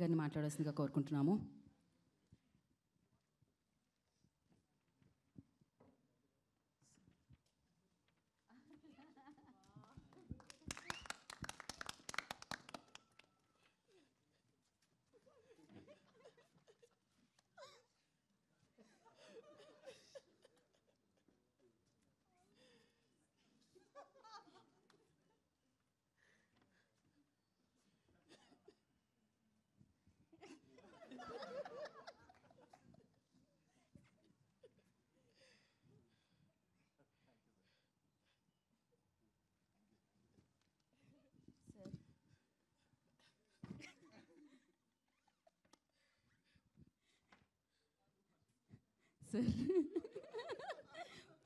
గారిని మాట్లాడాల్సిందిగా కోరుకుంటున్నాము.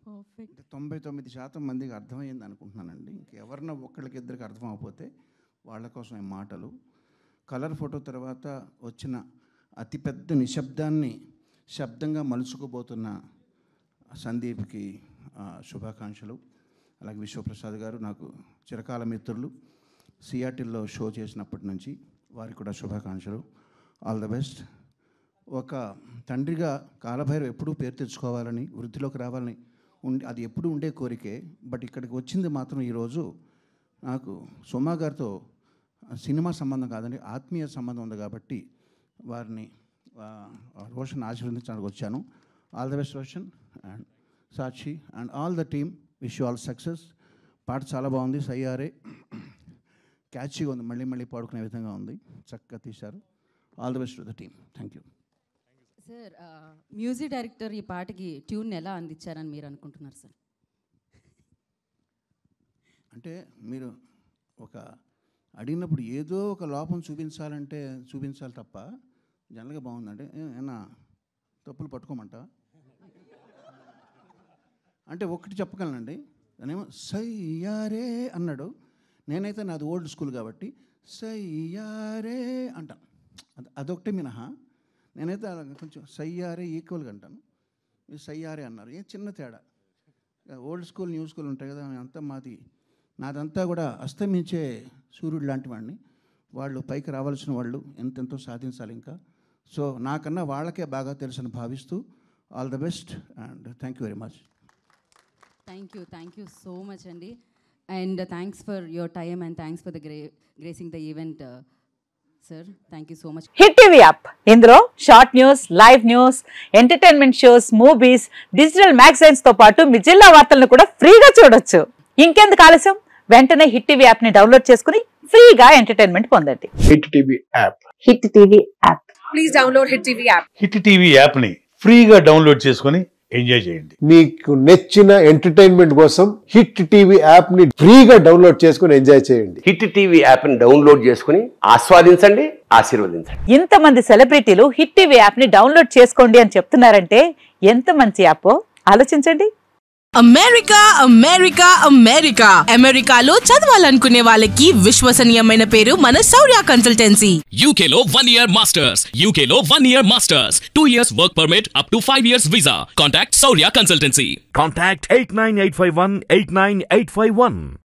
పర్ఫెక్ట్. 99% మందికి అర్థమైంది అనుకుంటున్నానండి. ఇంకెవరినో ఒక్కళ్ళకి ఇద్దరికి అర్థం అవ్వకపోతే వాళ్ళ కోసం ఈ మాటలు. కలర్ ఫోటో తర్వాత వచ్చిన అతిపెద్ద నిశ్శబ్దాన్ని శబ్దంగా మలుచుకోబోతున్న సందీప్కి శుభాకాంక్షలు. అలాగే విశ్వప్రసాద్ గారు నాకు చిరకాల మిత్రులు, సియాటిల్లో షో చేసినప్పటి నుంచి వారికి కూడా శుభాకాంక్షలు. All the best. ఒక తండ్రిగా కాలభైరవ్ ఎప్పుడూ పేరు తెచ్చుకోవాలని, వృద్ధిలోకి రావాలని అది ఎప్పుడూ ఉండే కోరికే. బట్ ఇక్కడికి వచ్చింది మాత్రం ఈరోజు నాకు సుమా గారితో సినిమా సంబంధం కాదండి, ఆత్మీయ సంబంధం ఉంది కాబట్టి వారిని రోషన్ ఆశీర్వదించడానికి వచ్చాను. All the best Roshan and Sakshi and all the team. Wish you all success. పాట చాలా బాగుంది, సయ్యారే క్యాచీగా ఉంది, మళ్ళీ మళ్ళీ పాడుకునే విధంగా ఉంది, చక్కగా తీశారు. All the best to the team. Thank you sir. Music director ఈ పాటకి ట్యూన్ ఎలా అందించారని మీరు అనుకుంటున్నారు సార్? అంటే మీరు ఒక అడిగినప్పుడు ఏదో ఒక లోపం చూపించాలి తప్ప జనరల్గా బాగుందంటే ఏమన్నా తప్పులు పట్టుకోమంట అంటే ఒకటి చెప్పగలనండి. దానేమో సయ్యారే అన్నాడు, నేనైతే నాది ఓల్డ్ స్కూల్ కాబట్టి సయ్యారే అంటాను, అదొకటి మినహా. నేనైతే కొంచెం సయ్యారే ఈక్వల్గా అంటాను, మీరు సయ్యారే అన్నారు, ఏ చిన్న తేడా. ఓల్డ్ స్కూల్ న్యూ స్కూల్ ఉంటాయి కదా, అంతా నాదంతా కూడా అస్తమించే సూర్యుడు లాంటి వాడిని. వాళ్ళు పైకి రావాల్సిన వాళ్ళు ఎంతెంతో సాధించాలి ఇంకా. సో నాకన్నా వాళ్ళకే బాగా తెలుసని భావిస్తూ all the best and thank you very much. Thank you so much అండి. And thanks for your time and thanks for the gracing the event sir. Thank you so much. Hit TV app, ఇందులో short news, live news, entertainment shows, movies, digital magazines తో పాటు మీ జిల్లా వార్తలను కూడా ఫ్రీగా చూడొచ్చు. ఇంకెందుకు ఆలస్యం, వెంటనే హిట్ టీవీ యాప్ ని డౌన్లోడ్ చేసుకుని ఫ్రీగా ఎంటర్టైన్మెంట్ పొందండి. Hit TV app. Hit TV app. Please download hit TV app. Hit TV app ని ఫ్రీగా డౌన్లోడ్ చేసుకుని ఎంజాయ్ చేయండి. మీకు నచ్చిన ఎంటర్టైన్మెంట్ కోసం హిట్ టీవీ యాప్ ని ఫ్రీగా డౌన్లోడ్ చేసుకుని ఎంజాయ్ చేయండి. హిట్ టీవీ యాప్ ని డౌన్లోడ్ చేసుకుని ఆస్వాదించండి, ఆశీర్వదించండి. ఇంతమంది సెలబ్రిటీలు హిట్ టీవీ యాప్ ని డౌన్లోడ్ చేసుకోండి అని చెప్తున్నారంటే ఎంత మంచి యాప్ ఆలోచించండి. అమెరికా అమెరికా అమెరికా అమెరికాలో చదవాలనుకునే వాళ్ళకి విశ్వసనీయమైన పేరు మన శౌర్య కన్సల్టెన్సీ. UK లో 1 year masters, UK లో 1 year masters, 2 years work permit up to 5 years visa. Contact Saurya Consultancy. Contact 89851 89851.